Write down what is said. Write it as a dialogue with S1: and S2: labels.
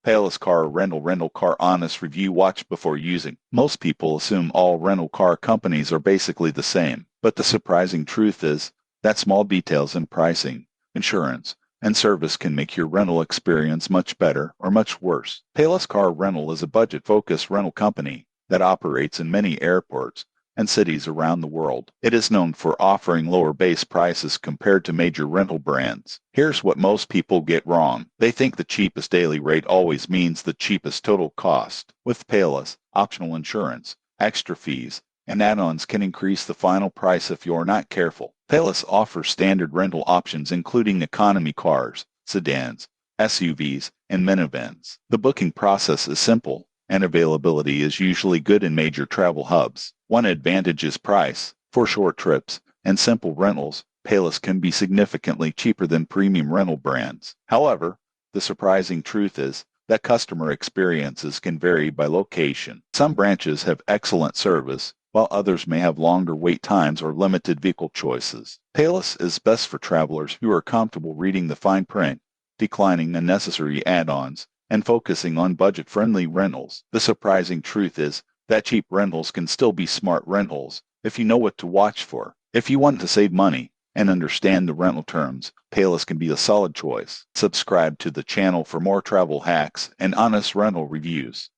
S1: Payless Car Rental Car Honest Review. Watch before using. Most people assume all rental car companies are basically the same, but the surprising truth is that small details in pricing, insurance, and service can make your rental experience much better or much worse. Payless Car Rental is a budget-focused rental company that operates in many airports and cities around the world. It is known for offering lower base prices compared to major rental brands. Here's what most people get wrong. They think the cheapest daily rate always means the cheapest total cost. With Payless, optional insurance, extra fees, and add-ons can increase the final price if you're not careful. Payless offers standard rental options including economy cars, sedans, SUVs, and minivans. The booking process is simple, and availability is usually good in major travel hubs. One advantage is price. For short trips and simple rentals, Payless can be significantly cheaper than premium rental brands. However, the surprising truth is that customer experiences can vary by location. Some branches have excellent service, while others may have longer wait times or limited vehicle choices. Payless is best for travelers who are comfortable reading the fine print, declining unnecessary add-ons, and focusing on budget-friendly rentals. The surprising truth is that cheap rentals can still be smart rentals if you know what to watch for. If you want to save money and understand the rental terms, Payless can be a solid choice. Subscribe to the channel for more travel hacks and honest rental reviews.